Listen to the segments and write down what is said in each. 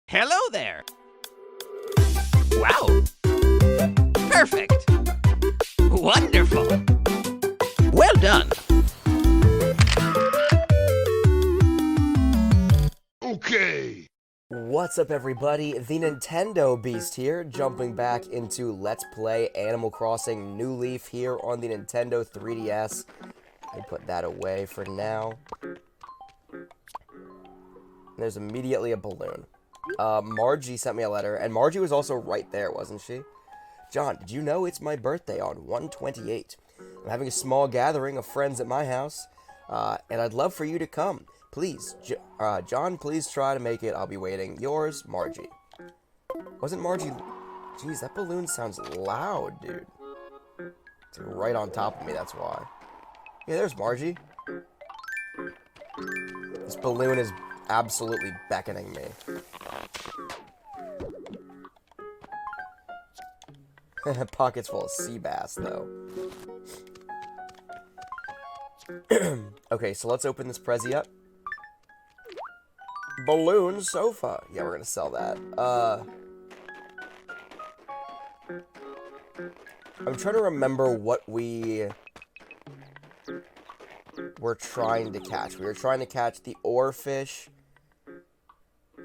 Hello there! Wow! Perfect! Wonderful! Well done! Okay! What's up, everybody? The Nintendo Beast here, jumping back into Let's Play Animal Crossing New Leaf here on the Nintendo 3DS. I put that away for now. There's immediately a balloon. Margie sent me a letter, and Margie was also right there, wasn't she? John, did you know it's my birthday on 1/28? I'm having a small gathering of friends at my house, and I'd love for you to come. Please, John, please try to make it. I'll be waiting. Yours, Margie. Wasn't Margie... Jeez, that balloon sounds loud, dude. It's right on top of me, that's why. Yeah, there's Margie. This balloon is absolutely beckoning me. Pockets full of sea bass, though. Okay, so let's open this Prezi up. Balloon sofa. Yeah, we're gonna sell that. I'm trying to remember what we were trying to catch. We were trying to catch the oarfish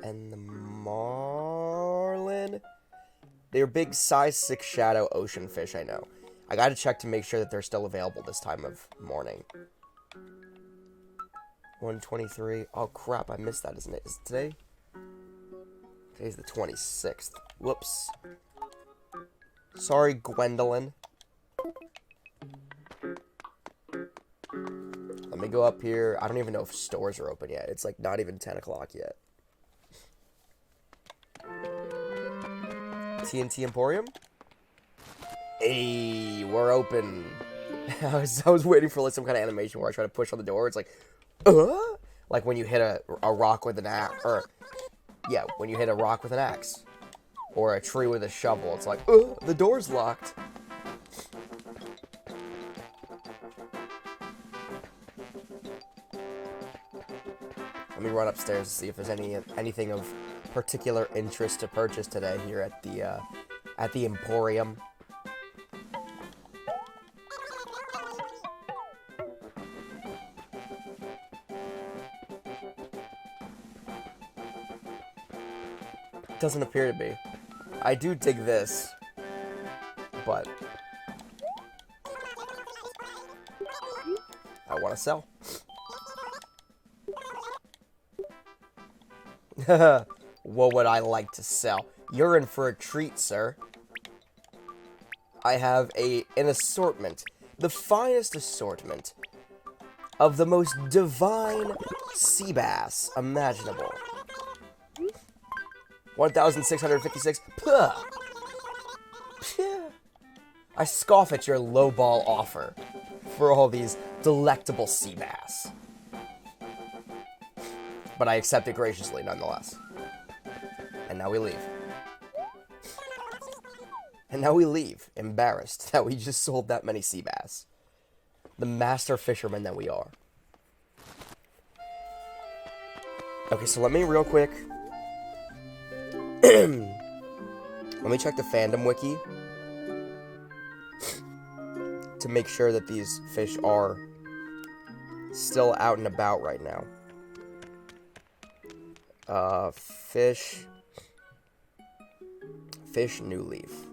and the marlin. They're big size 6 shadow ocean fish, I know. I gotta check to make sure that they're still available this time of morning. 123. Oh crap, I missed that, isn't it? Is it today? Today's the 26th. Whoops. Sorry, Gwendolyn. Let me go up here. I don't even know if stores are open yet. It's like not even 10 o'clock yet. TNT Emporium? Hey, we're open. I was waiting for like some kind of animation where I try to push on the door. It's like, like when you hit a rock with an axe, or yeah, when you hit a rock with an axe, or a tree with a shovel. It's like, the door's locked. Let me run upstairs to see if there's anything of particular interest to purchase today here at the Emporium. Doesn't appear to be. I do dig this, but I want to sell. What would I like to sell? You're in for a treat, sir. I have an assortment, the finest assortment of the most divine sea bass imaginable. 1,656. Puh. I scoff at your lowball offer for all these delectable sea bass. But I accept it graciously, nonetheless. And now we leave. And now we leave, embarrassed that we just sold that many sea bass. The master fishermen that we are. Okay, so let me real quick... Let me check the fandom wiki to make sure that these fish are still out and about right now. Fish New Leaf.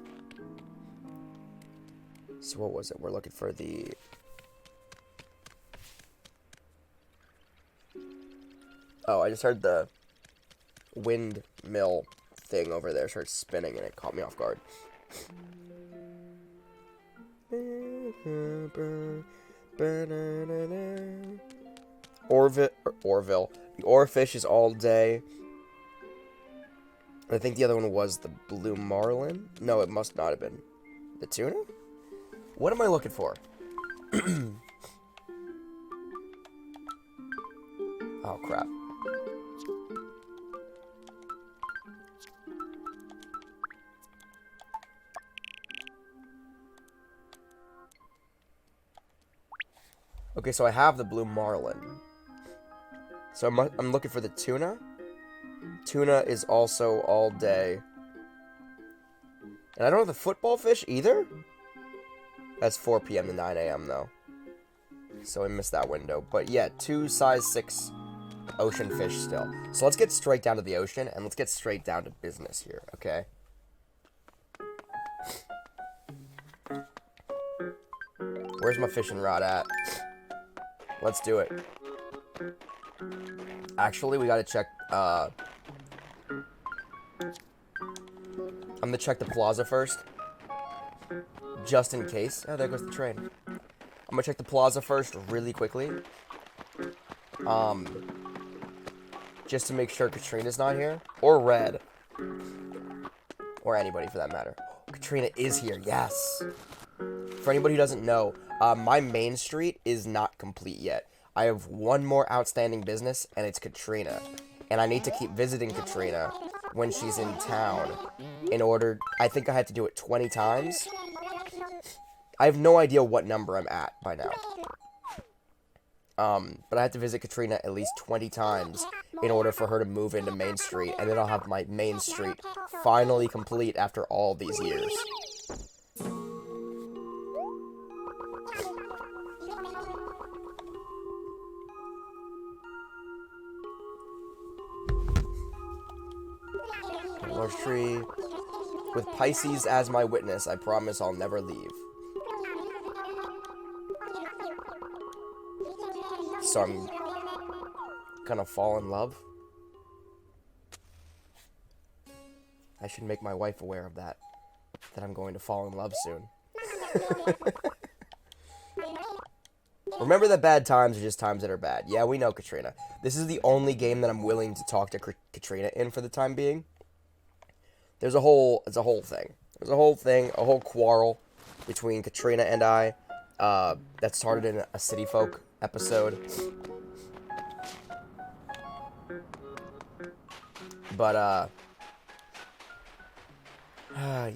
So what was it? We're looking for the... Oh, I just heard the windmill thing over there start spinning and it caught me off guard. Orville. The oarfish is all day. I think the other one was the blue marlin. No, it must not have been. The tuna? What am I looking for? Oh, crap. Okay, so I have the blue marlin. So I'm looking for the tuna. Tuna is also all day. And I don't have the football fish either? That's 4 p.m. to 9 a.m. though. So I missed that window. But yeah, 2 size 6 ocean fish still. So let's get straight down to the ocean, and let's get straight down to business here, okay? Where's my fishing rod at? Let's do it. Actually, we gotta check, I'm gonna check the plaza first. Just in case. Oh, there goes the train. I'm gonna check the plaza first really quickly. Just to make sure Katrina's not here. Or Red. Or anybody for that matter. Katrina is here, yes. For anybody who doesn't know, my main street is not complete yet. I have one more outstanding business, and it's Katrina. And I need to keep visiting Katrina when she's in town in order... I think I had to do it 20 times. I have no idea what number I'm at by now. But I have to visit Katrina at least 20 times in order for her to move into Main Street, and then I'll have my main street finally complete after all these years. Large tree. With Pisces as my witness, I promise I'll never leave. So I'm gonna fall in love. I should make my wife aware of that. That I'm going to fall in love soon. Remember that bad times are just times that are bad. Yeah, we know, Katrina. This is the only game that I'm willing to talk to Katrina in for the time being. It's a whole thing. There's a whole quarrel between Katrina and I that started in a City Folk episode. But,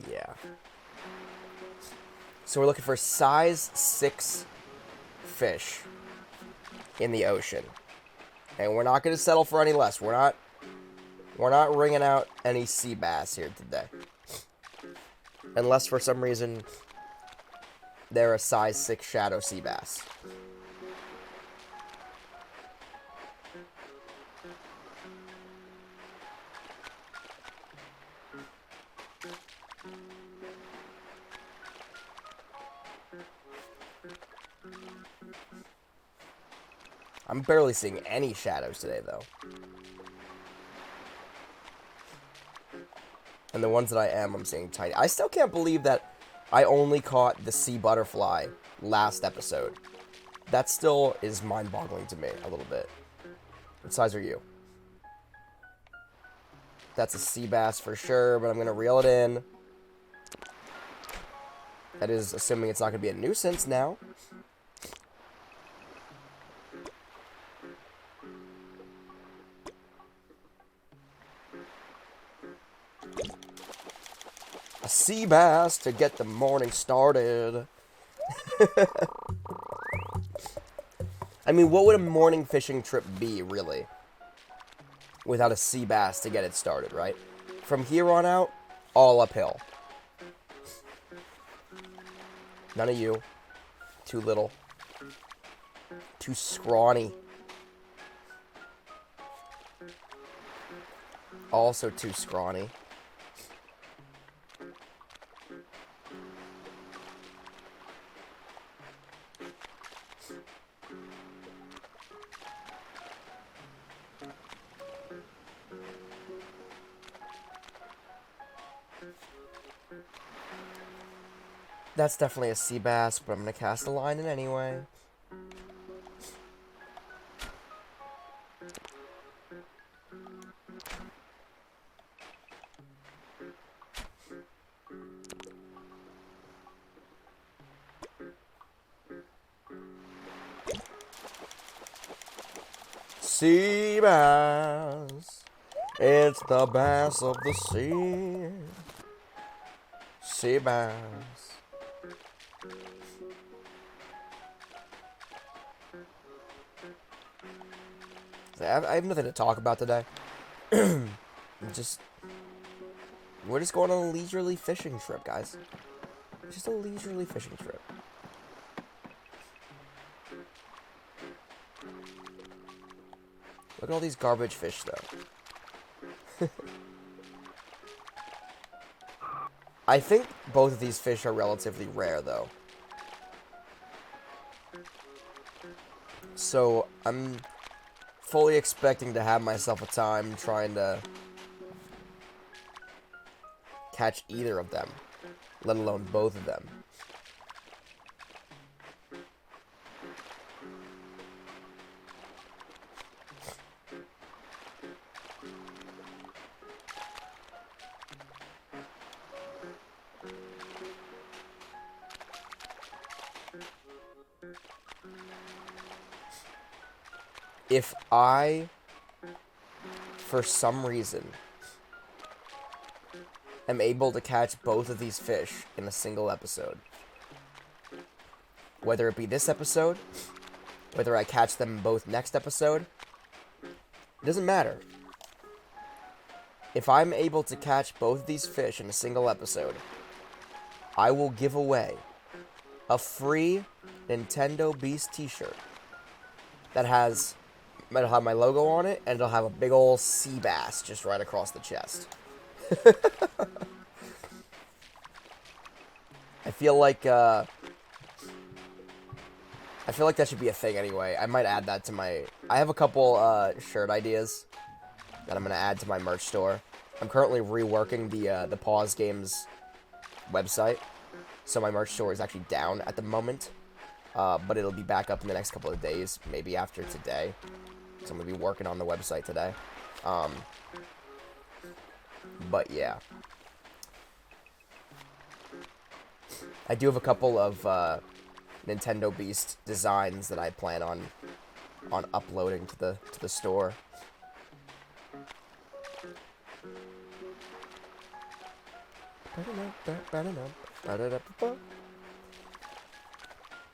yeah. So we're looking for size 6 fish in the ocean. And we're not going to settle for any less. We're not ringing out any sea bass here today. Unless for some reason they're a size 6 shadow sea bass. I'm barely seeing any shadows today, though. And the ones that I am, I'm seeing tiny. I still can't believe that I only caught the sea butterfly last episode. That still is mind-boggling to me a little bit. What size are you? That's a sea bass for sure, but I'm going to reel it in. That is assuming it's not going to be a nuisance now. A sea bass to get the morning started. I mean, what would a morning fishing trip be, really? Without a sea bass to get it started, right? From here on out, all uphill. None of you. Too little. Too scrawny. Also too scrawny. That's definitely a sea bass, but I'm going to cast a line in anyway. Sea bass, it's the bass of the sea. Sea bass. I have nothing to talk about today. We're just going on a leisurely fishing trip, guys. Just a leisurely fishing trip. Look at all these garbage fish, though. I think both of these fish are relatively rare, though. So, I'm fully expecting to have myself a time trying to catch either of them, let alone both of them. If I, for some reason, am able to catch both of these fish in a single episode, whether it be this episode, whether I catch them both next episode, it doesn't matter. If I'm able to catch both of these fish in a single episode, I will give away a free Nintendo Beast t-shirt that it'll have my logo on it, and it'll have a big ol' sea bass just right across the chest. I feel like that should be a thing anyway. I might add that to my... I have a couple shirt ideas that I'm going to add to my merch store. I'm currently reworking the Pause Games website, so my merch store is actually down at the moment. But it'll be back up in the next couple of days, maybe after today. So I'm going to be working on the website today. But yeah. I do have a couple of Nintendo Beast designs that I plan on uploading to the store.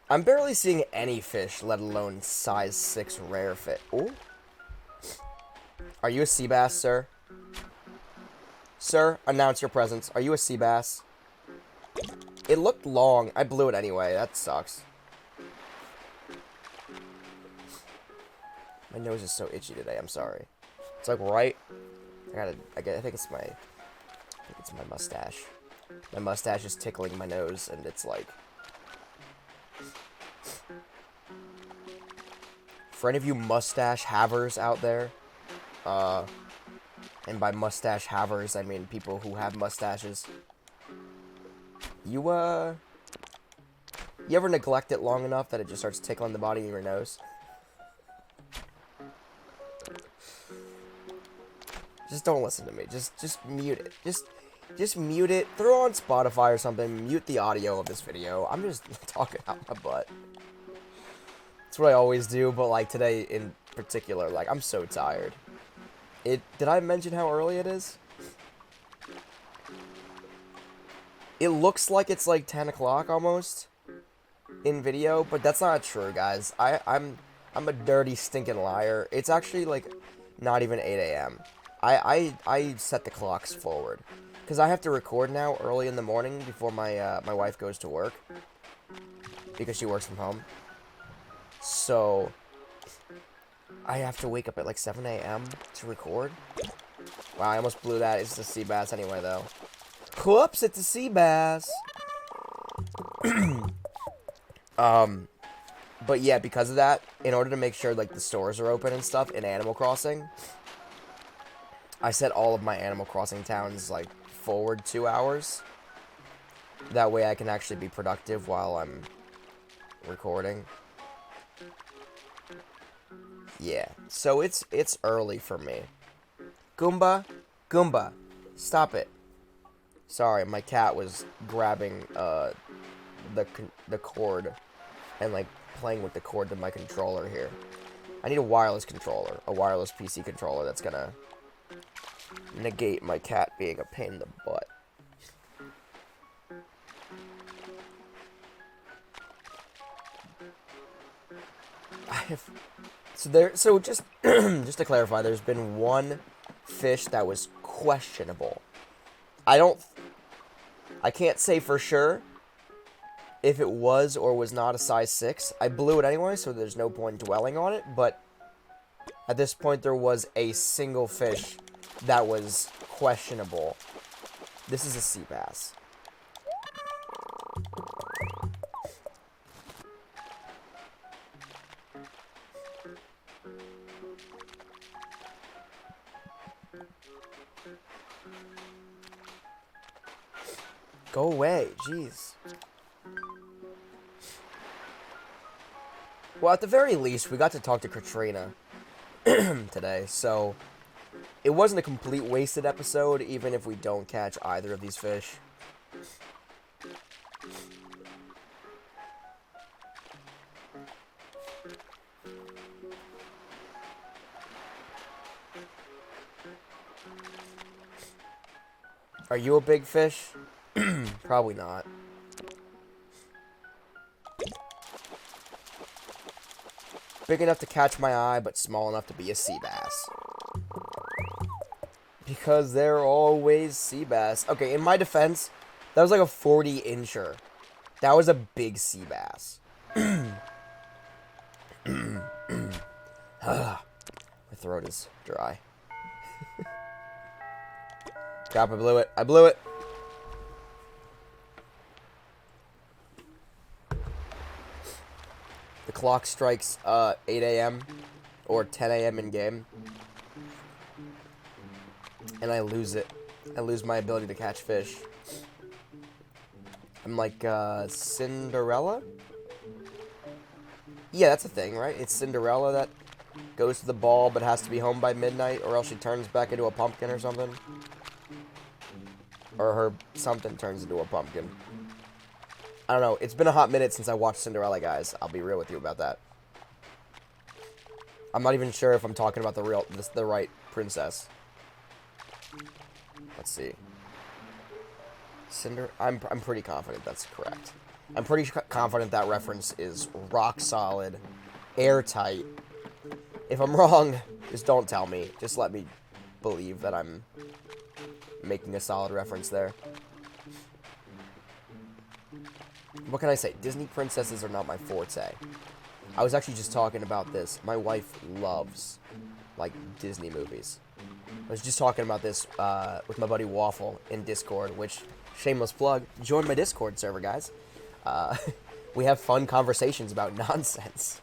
I'm barely seeing any fish, let alone size 6 rare fish. Ooh. Are you a sea bass, sir? Sir, announce your presence. Are you a sea bass? It looked long. I blew it anyway. That sucks. My nose is so itchy today. I'm sorry. It's like right. I think it's my mustache. My mustache is tickling my nose, and it's like. For any of you mustache havers out there, and by mustache havers, I mean people who have mustaches, you ever neglect it long enough that it just starts tickling the bottom of your nose? Just don't listen to me. Just mute it. Just mute it. Throw on Spotify or something. Mute the audio of this video. I'm just talking out my butt. That's what I always do, but like today in particular, like I'm so tired. Did I mention how early it is? It looks like it's like 10 o'clock almost in video, but that's not true, guys. I'm a dirty, stinking liar. It's actually like not even 8 a.m. I set the clocks forward because I have to record now early in the morning before my wife goes to work because she works from home. So I have to wake up at like 7 a.m. to record. Wow, I almost blew that. It's a sea bass anyway, though. Whoops, it's a sea bass. But yeah, because of that, in order to make sure like the stores are open and stuff in Animal Crossing, I set all of my Animal Crossing towns like forward 2 hours. That way I can actually be productive while I'm recording. Yeah, so it's early for me. Goomba, stop it. Sorry, my cat was grabbing the cord and like playing with the cord to my controller here. I need a wireless controller, a wireless PC controller that's gonna negate my cat being a pain in the butt. So just just to clarify, there's been one fish that was questionable. I can't say for sure if it was or was not a size 6. I blew it anyway, so there's no point dwelling on it, but at this point there was a single fish that was questionable. This is a sea bass. Go away, jeez. Well, at the very least, we got to talk to Katrina today, so it wasn't a complete wasted episode, even if we don't catch either of these fish. Are you a big fish? Probably not. Big enough to catch my eye, but small enough to be a sea bass. Because they're always sea bass. Okay, in my defense, that was like a 40-incher. That was a big sea bass. My throat is dry. Crap, I blew it. I blew it. The clock strikes 8 a.m. or 10 a.m. in game. And I lose it. I lose my ability to catch fish. I'm like Cinderella? Yeah, that's a thing, right? It's Cinderella that goes to the ball but has to be home by midnight, or else she turns back into a pumpkin or something. Or her something turns into a pumpkin. I don't know. It's been a hot minute since I watched Cinderella, guys. I'll be real with you about that. I'm not even sure if I'm talking about the right princess. Let's see. I'm pretty confident that's correct. I'm pretty confident that reference is rock solid, airtight. If I'm wrong, just don't tell me. Just let me believe that I'm making a solid reference there. What can I say? Disney princesses are not my forte. I was actually just talking about this. My wife loves, like, Disney movies. I was just talking about this with my buddy Waffle in Discord, which, shameless plug, join my Discord server, guys. We have fun conversations about nonsense.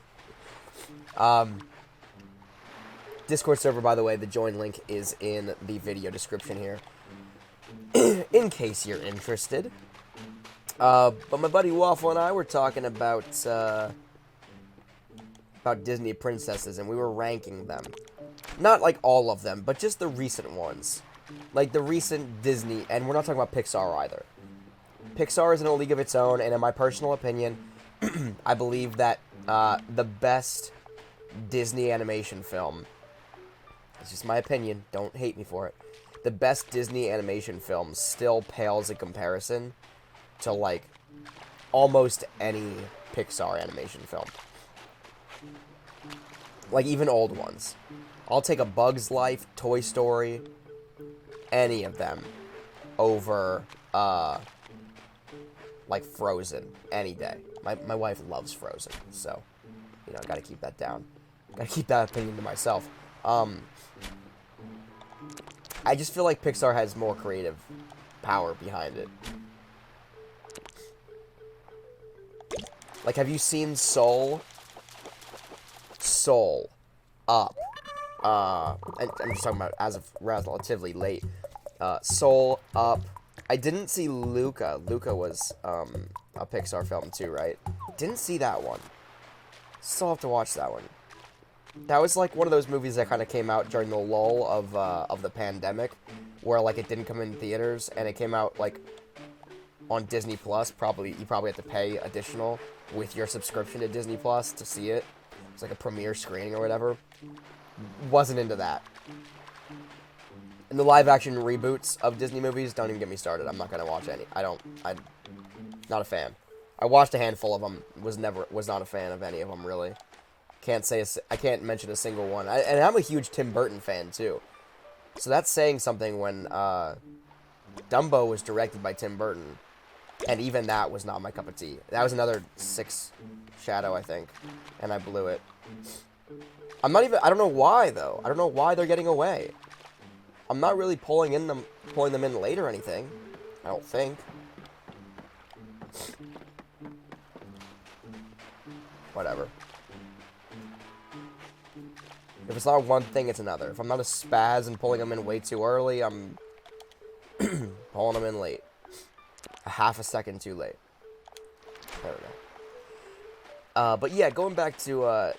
Discord server, by the way, the join link is in the video description here, in case you're interested. But my buddy Waffle and I were talking about Disney princesses, and we were ranking them. Not like all of them, but just the recent ones. Like the recent Disney, and we're not talking about Pixar either. Pixar is in a league of its own, and in my personal opinion, I believe that the best Disney animation film, it's just my opinion, don't hate me for it, the best Disney animation film still pales in comparison to, like, almost any Pixar animation film. Like, even old ones. I'll take a Bug's Life, Toy Story, any of them over, like, Frozen, any day. My wife loves Frozen, so, you know, I gotta keep that down. Gotta keep that opinion to myself. I just feel like Pixar has more creative power behind it. Like, have you seen Soul? Soul. Up. I'm just talking about as of relatively late. Soul, Up. I didn't see Luca. Luca was, a Pixar film too, right? Didn't see that one. Still have to watch that one. That was, like, one of those movies that kind of came out during the lull of the pandemic, where, like, it didn't come in theaters, and it came out, like, on Disney Plus. You probably have to pay additional with your subscription to Disney Plus to see it. It's like a premiere screening or whatever. Wasn't into that. And the live-action reboots of Disney movies, don't even get me started. I'm not gonna watch any. I'm not a fan. I watched a handful of them. Was not a fan of any of them, really. I can't mention a single one. And I'm a huge Tim Burton fan, too. So that's saying something when Dumbo was directed by Tim Burton. And even that was not my cup of tea. That was another 6 shadow, I think. And I blew it. I don't know why, though. I don't know why they're getting away. I'm not really pulling them in late or anything. I don't think. Whatever. If it's not one thing, it's another. If I'm not a spaz and pulling them in way too early, I'm pulling them in late. A half a second too late. There we go. But yeah, going back to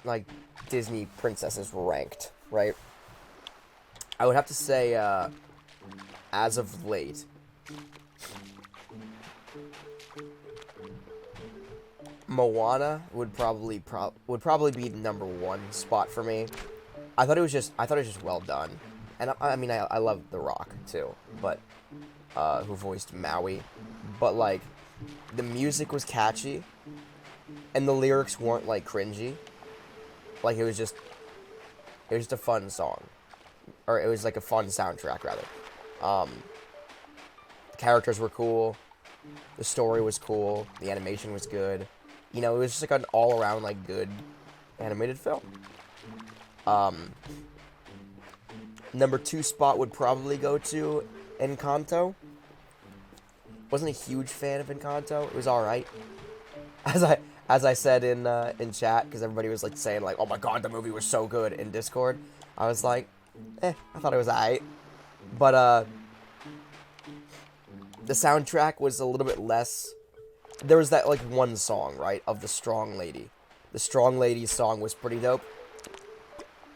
like Disney princesses ranked, right? I would have to say, as of late, Moana would probably be the number 1 spot for me. I thought it was just well done, and I mean I love The Rock too, but who voiced Maui, but like the music was catchy, and the lyrics weren't like cringy. Like it was just a fun song. Or it was like a fun soundtrack, rather. The characters were cool. The story was cool. The animation was good. You know, it was just like an all-around, like, good animated film. Number 2 spot would probably go to Encanto. Wasn't a huge fan of Encanto. It was alright. As I said in chat, because everybody was like saying like, oh my god, the movie was so good in Discord. I was like, I thought it was alright. But, the soundtrack was a little bit less. There was that, like, one song, right, of The Strong Lady. The Strong Lady song was pretty dope.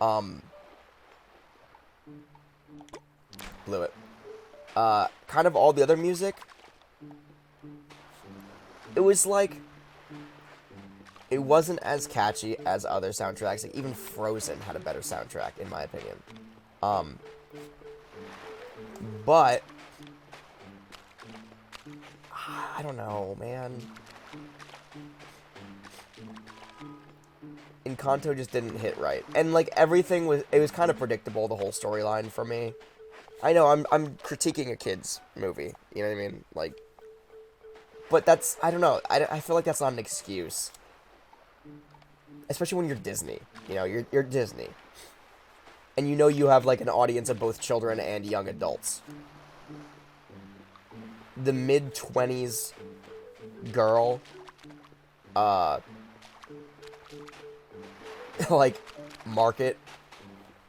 Blew it. Kind of all the other music, it was, like, it wasn't as catchy as other soundtracks. Like, even Frozen had a better soundtrack, in my opinion. But I don't know, man. Encanto just didn't hit right. And, like, everything was... It was kind of predictable, the whole storyline for me. I know, I'm critiquing a kid's movie. You know what I mean? Like... But that's... I don't know. I feel like that's not an excuse. Especially when you're Disney. You know, you're Disney. And you know you have, like, an audience of both children and young adults. The mid-20s girl, like, market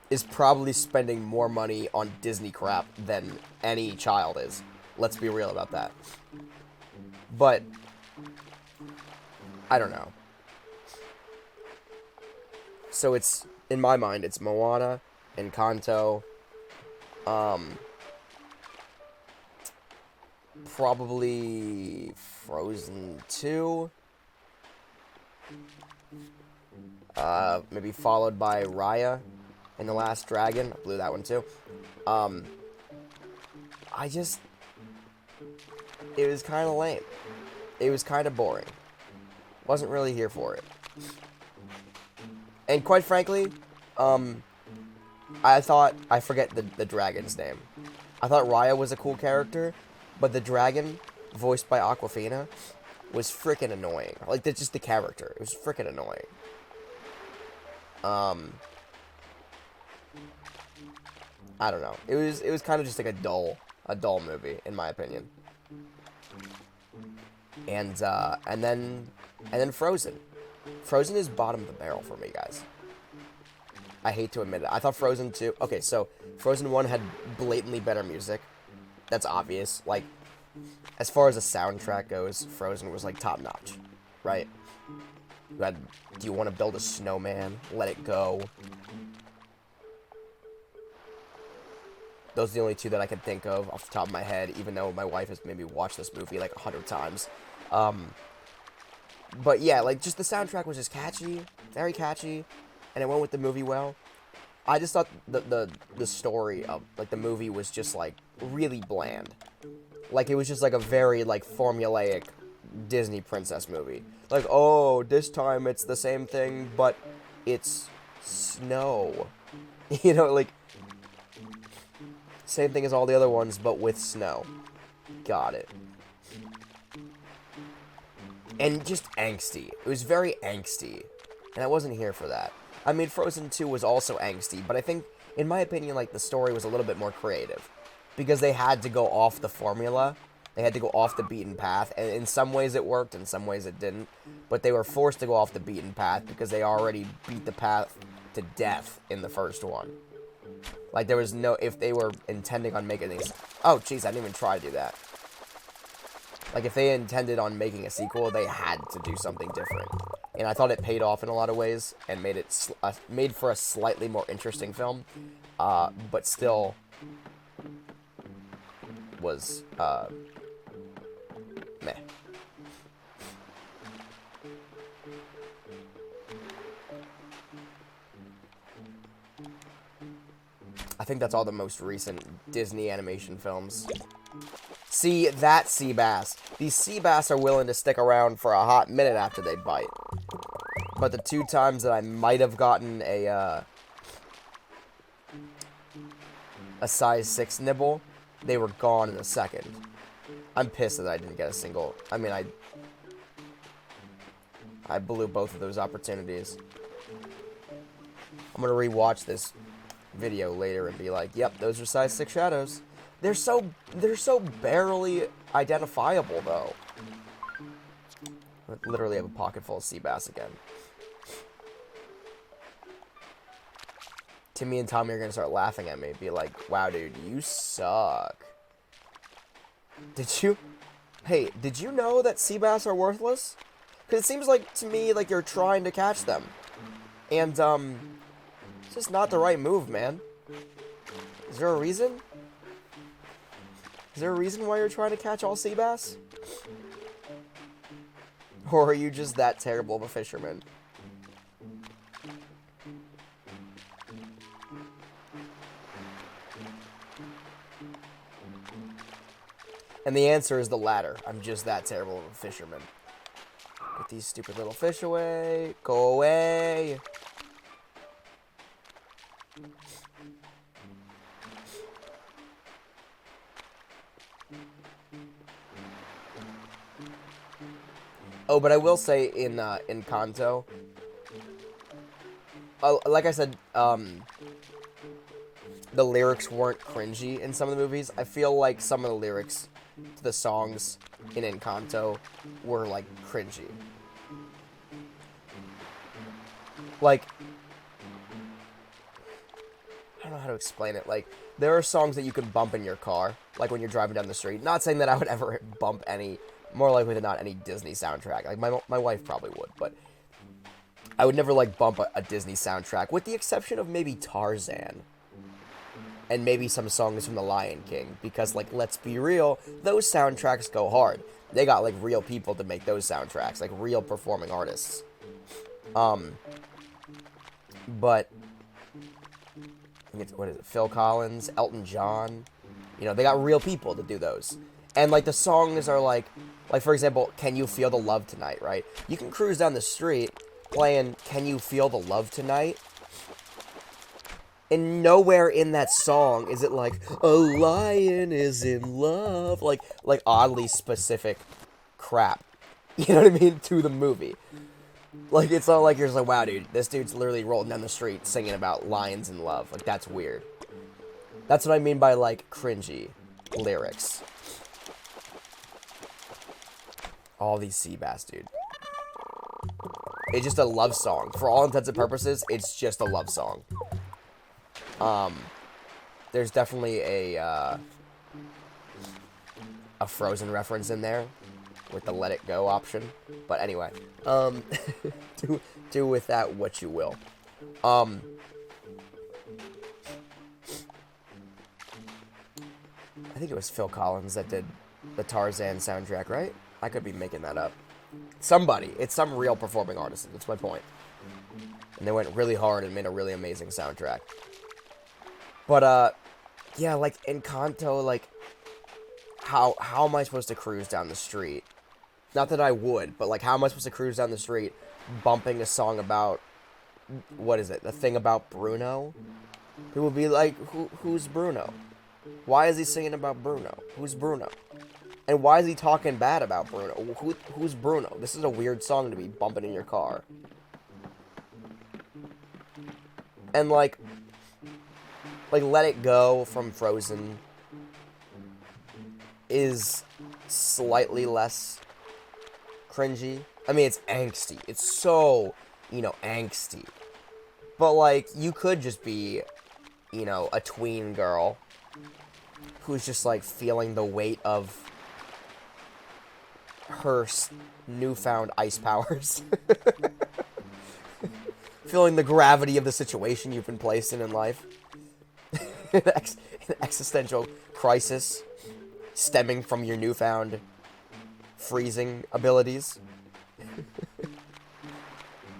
is probably spending more money on Disney crap than any child is. Let's be real about that. But, I don't know. So it's, in my mind, it's Moana, Encanto, probably Frozen 2. Maybe followed by Raya and the Last Dragon. I blew that one too. It was kind of lame. It was kind of boring. Wasn't really here for it. And quite frankly, I forget the dragon's name. I thought Raya was a cool character, but the dragon, voiced by Awkwafina, was freaking annoying. Like, that's just the character. It was freaking annoying. I don't know. It was kind of just like a dull movie, in my opinion. And then Frozen. Frozen is bottom of the barrel for me, guys. I hate to admit it. I thought Frozen 2... Okay, so Frozen 1 had blatantly better music. That's obvious. Like, as far as the soundtrack goes, Frozen was, like, top-notch. Right? You had Do You Want to Build a Snowman? Let It Go. Those are the only two that I can think of off the top of my head, even though my wife has maybe watched this movie, like, 100 times. But yeah, like, just the soundtrack was just catchy, very catchy, and it went with the movie well. I just thought the story of, like, the movie was just, like, really bland. Like, it was just, like, a very, like, formulaic Disney princess movie. Like, oh, this time it's the same thing, but it's snow. You know, like, Same thing as all the other ones, but with snow. Got it. And just angsty. It was very angsty. And I wasn't here for that. I mean, Frozen 2 was also angsty, but I think, in my opinion, like, the story was a little bit more creative. Because they had to go off the formula. They had to go off the beaten path. And in some ways it worked, in some ways it didn't. But they were forced to go off the beaten path because they already beat the path to death in the first one. Like, there was no... If they were intending on making these... Oh, jeez, I didn't even try to do that. Like, if they intended on making a sequel, they had to do something different. And I thought it paid off in a lot of ways, and made it made for a slightly more interesting film, but still was meh. I think that's all the most recent Disney animation films. See, that sea bass. These sea bass are willing to stick around for a hot minute after they bite. But the 2 times that I might have gotten a size 6 nibble, they were gone in a second. I'm pissed that I didn't get a single. I mean, I blew both of those opportunities. I'm gonna rewatch this video later and be like, yep, those are size 6 shadows. They're so barely identifiable, though. I literally have a pocket full of sea bass again. Timmy and Tommy are gonna start laughing at me, be like, wow, dude, you suck. Hey, did you know that sea bass are worthless? Because it seems like, to me, like you're trying to catch them. And, it's just not the right move, man. Is there a reason? Is there a reason why you're trying to catch all sea bass? Or are you just that terrible of a fisherman? And the answer is the latter. I'm just that terrible of a fisherman. Get these stupid little fish away. Go away. Oh, but I will say in Kanto, like I said, the lyrics weren't cringy in some of the movies. I feel like some of the lyrics to the songs in Encanto were, like, cringy. Like, I don't know how to explain it. Like, there are songs that you can bump in your car, like when you're driving down the street. Not saying that I would ever bump any, more likely than not, any Disney soundtrack. Like, my wife probably would, but I would never, like, bump a Disney soundtrack, with the exception of maybe Tarzan. And maybe some songs from The Lion King, because, like, let's be real, those soundtracks go hard. They got, like, real people to make those soundtracks, like, real performing artists. But, what is it, Phil Collins, Elton John, you know, they got real people to do those. And, like, the songs are, like, for example, Can You Feel the Love Tonight, right? You can cruise down the street playing Can You Feel the Love Tonight? And nowhere in that song is it like, a lion is in love. Like oddly specific crap. You know what I mean? To the movie. Like, it's not like you're just like, wow, dude, this dude's literally rolling down the street singing about lions in love. Like, that's weird. That's what I mean by, like, cringy lyrics. All these sea bass, dude. It's just a love song. For all intents and purposes, it's just a love song. There's definitely a Frozen reference in there with the Let It Go option. But anyway, do with that what you will. I think it was Phil Collins that did the Tarzan soundtrack, right? I could be making that up. Somebody. It's some real performing artist. That's my point. And they went really hard and made a really amazing soundtrack. But, yeah, like, Encanto, like, how am I supposed to cruise down the street? Not that I would, but, like, how am I supposed to cruise down the street bumping a song about, what is it, the thing about Bruno? Who would be like, who's Bruno? Why is he singing about Bruno? Who's Bruno? And why is he talking bad about Bruno? Who's Bruno? This is a weird song to be bumping in your car. And like Let It Go from Frozen is slightly less cringy. I mean, it's angsty. It's so, angsty. But, like, you could just be, a tween girl who's just, like, feeling the weight of her newfound ice powers. Feeling the gravity of the situation you've been placed in life. An existential crisis stemming from your newfound freezing abilities.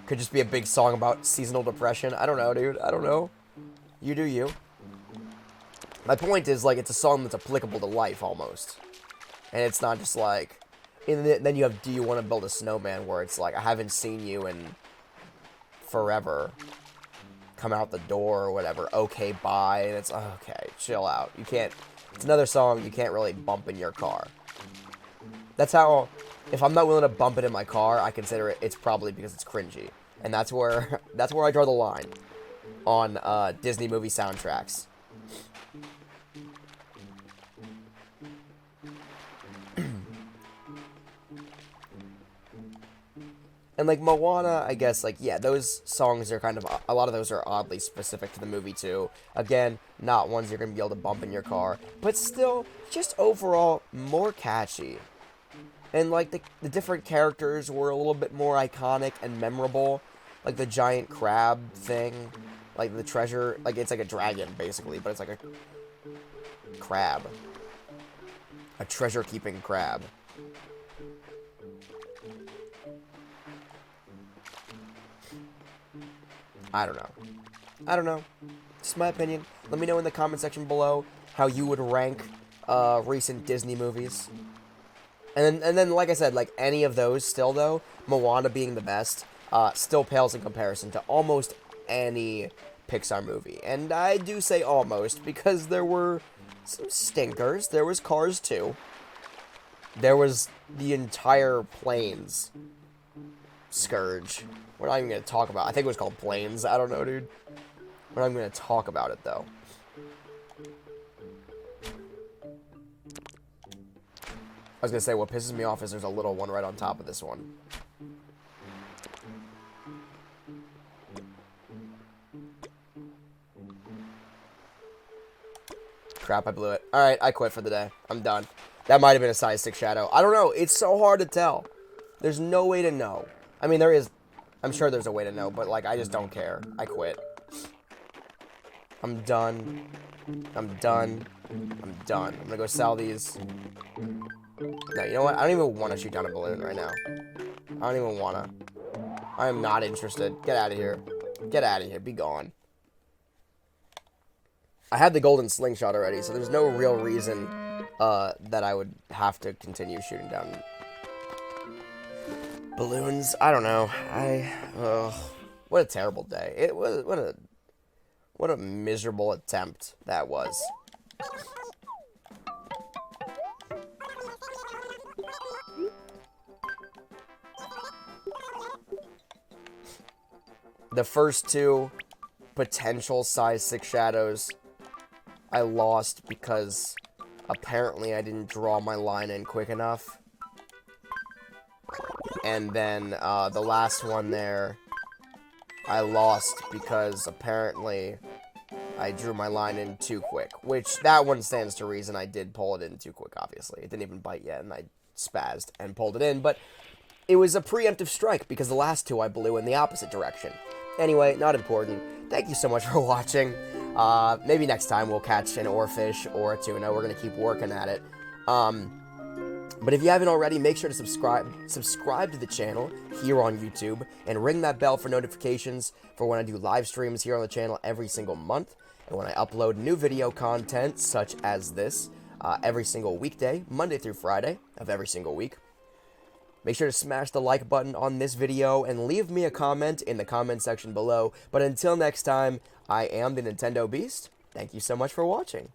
Could just be a big song about seasonal depression. I don't know, dude. I don't know. You do you. My point is, like, it's a song that's applicable to life, almost. And it's not just, like... then you have Do You Want to Build a Snowman, where it's like, I haven't seen you in forever. Come out the door, or whatever. Okay, bye. And it's, okay, chill out. You can't... It's another song you can't really bump in your car. That's how... If I'm not willing to bump it in my car, I consider it's probably because it's cringy. And that's where I draw the line on Disney movie soundtracks. And, like, Moana, I guess, like, yeah, those songs are kind of... A lot of those are oddly specific to the movie, too. Again, not ones you're going to be able to bump in your car. But still, just overall, more catchy. And, like, the different characters were a little bit more iconic and memorable. Like, the giant crab thing. Like, the treasure... Like, it's like a dragon, basically. But it's like a crab. A treasure-keeping crab. I don't know. Just my opinion. Let me know in the comment section below how you would rank recent Disney movies. And then, like I said, like, any of those still, though, Moana being the best, still pales in comparison to almost any Pixar movie. And I do say almost, because there were some stinkers. There was Cars 2. There was the entire Planes scourge. We're not even going to talk about it. I think it was called Planes. I don't know, dude. We're not even going to talk about it, though. I was going to say, what pisses me off is there's a little one right on top of this one. Crap, I blew it. Alright, I quit for the day. I'm done. That might have been a size 6 shadow. I don't know. It's so hard to tell. There's no way to know. I mean, there is... I'm sure there's a way to know, but, like, I just don't care. I quit. I'm done. I'm done. I'm done. I'm gonna go sell these. No, you know what? I don't even want to shoot down a balloon right now. I don't even want to. I am not interested. Get out of here. Get out of here. Be gone. I had the golden slingshot already, so there's no real reason that I would have to continue shooting down balloons. I don't know. What a terrible day. It was what a miserable attempt that was. The first two potential size 6 shadows I lost because apparently I didn't draw my line in quick enough. And then the last one there, I lost because apparently I drew my line in too quick. Which, that one stands to reason. I did pull it in too quick, obviously. It didn't even bite yet, and I spazzed and pulled it in. But it was a preemptive strike because the last two I blew in the opposite direction. Anyway, not important. Thank you so much for watching. Maybe next time we'll catch an oarfish or a tuna. We're going to keep working at it. But if you haven't already, make sure to subscribe to the channel here on YouTube and ring that bell for notifications for when I do live streams here on the channel every single month and when I upload new video content such as this every single weekday, Monday through Friday of every single week. Make sure to smash the like button on this video and leave me a comment in the comment section below. But until next time, I am the Nintendo Beast. Thank you so much for watching.